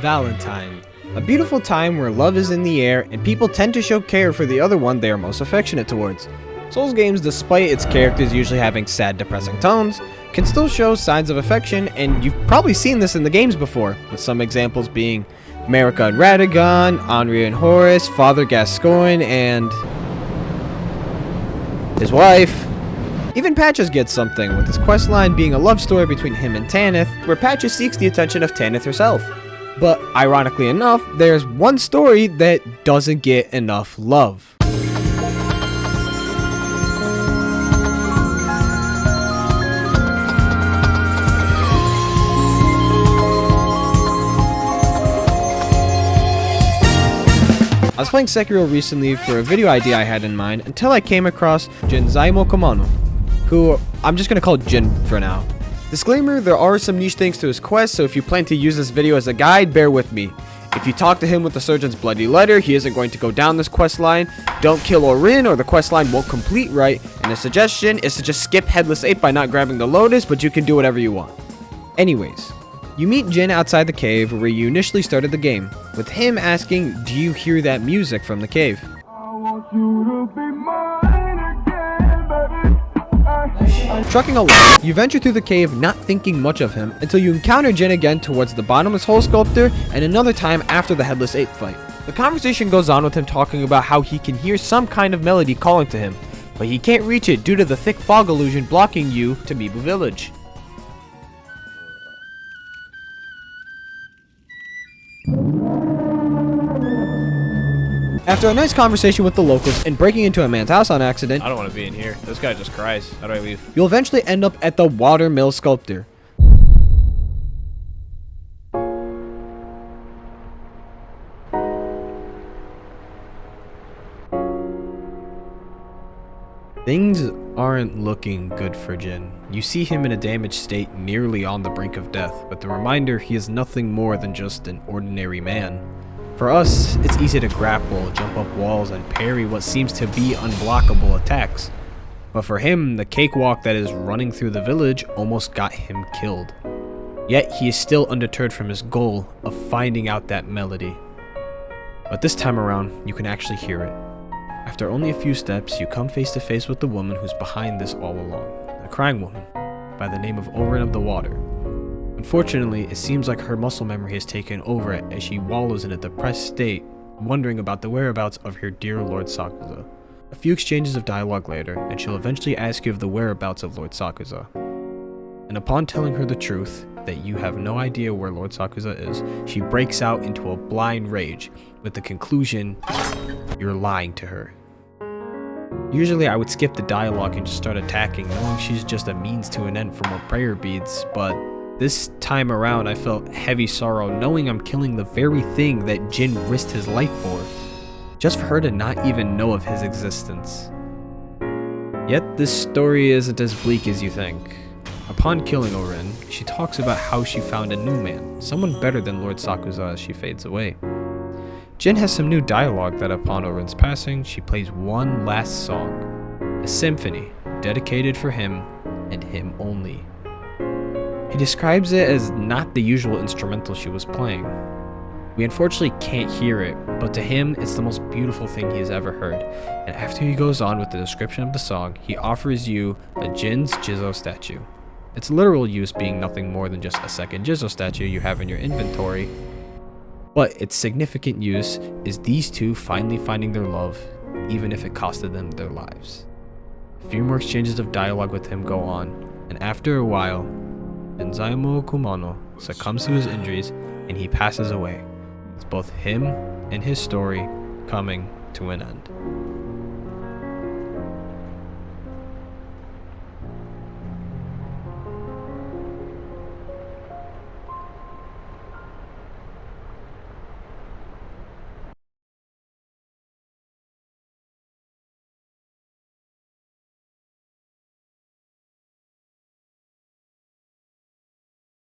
Valentine. A beautiful time where love is in the air and people tend to show care for the other one they are most affectionate towards. Souls games, despite its characters usually having sad, depressing tones, can still show signs of affection, and you've probably seen this in the games before, with some examples being Marika and Radagon, Henri and Horace, Father Gascoigne, and his wife. Even Patches gets something, with his questline being a love story between him and Tanith, where Patches seeks the attention of Tanith herself. But ironically enough, there's one story that doesn't get enough love. I was playing Sekiro recently for a video idea I had in mind until I came across Jinzaimo Komano, who I'm just going to call Jin for now. Disclaimer, there are some niche things to his quest, so if you plan to use this video as a guide, bear with me. If you talk to him with the surgeon's bloody letter, he isn't going to go down this quest line. Don't kill Orin or the quest line won't complete right, and a suggestion is to just skip Headless 8 by not grabbing the Lotus, but you can do whatever you want. Anyways, you meet Jin outside the cave where you initially started the game, with him asking, do you hear that music from the cave? Trucking along, you venture through the cave not thinking much of him until you encounter Jin again towards the bottomless hole sculptor and another time after the Headless 8 fight. The conversation goes on with him talking about how he can hear some kind of melody calling to him, but he can't reach it due to the thick fog illusion blocking you to Mibu Village. After a nice conversation with the locals and breaking into a man's house on accident, I don't want to be in here. This guy just cries. How do I leave? You'll eventually end up at the Watermill Sculptor. Things aren't looking good for Jin. You see him in a damaged state, nearly on the brink of death, but the reminder he is nothing more than just an ordinary man. For us, it's easy to grapple, jump up walls, and parry what seems to be unblockable attacks. But for him, the cakewalk that is running through the village almost got him killed. Yet he is still undeterred from his goal of finding out that melody. But this time around, you can actually hear it. After only a few steps, you come face to face with the woman who's behind this all along, a crying woman by the name of Orin of the Water. Unfortunately, it seems like her muscle memory has taken over it as she wallows in a depressed state, wondering about the whereabouts of her dear Lord Sakuza. A few exchanges of dialogue later, and she'll eventually ask you of the whereabouts of Lord Sakuza. And upon telling her the truth, that you have no idea where Lord Sakuza is, she breaks out into a blind rage, with the conclusion, you're lying to her. Usually I would skip the dialogue and just start attacking, knowing she's just a means to an end for more prayer beads, but this time around I felt heavy sorrow knowing I'm killing the very thing that Jin risked his life for, just for her to not even know of his existence. Yet this story isn't as bleak as you think. Upon killing Orin, she talks about how she found a new man, someone better than Lord Sakuza as she fades away. Jin has some new dialogue that upon Orin's passing, she plays one last song, a symphony dedicated for him and him only. He describes it as not the usual instrumental she was playing. We unfortunately can't hear it, but to him, it's the most beautiful thing he has ever heard. And after he goes on with the description of the song, he offers you a Jin's Jizo statue. Its literal use being nothing more than just a second Jizo statue you have in your inventory, but its significant use is these two finally finding their love, even if it costed them their lives. A few more exchanges of dialogue with him go on, and after a while, Jinzaimo Kumano succumbs to his injuries and he passes away, with both him and his story coming to an end.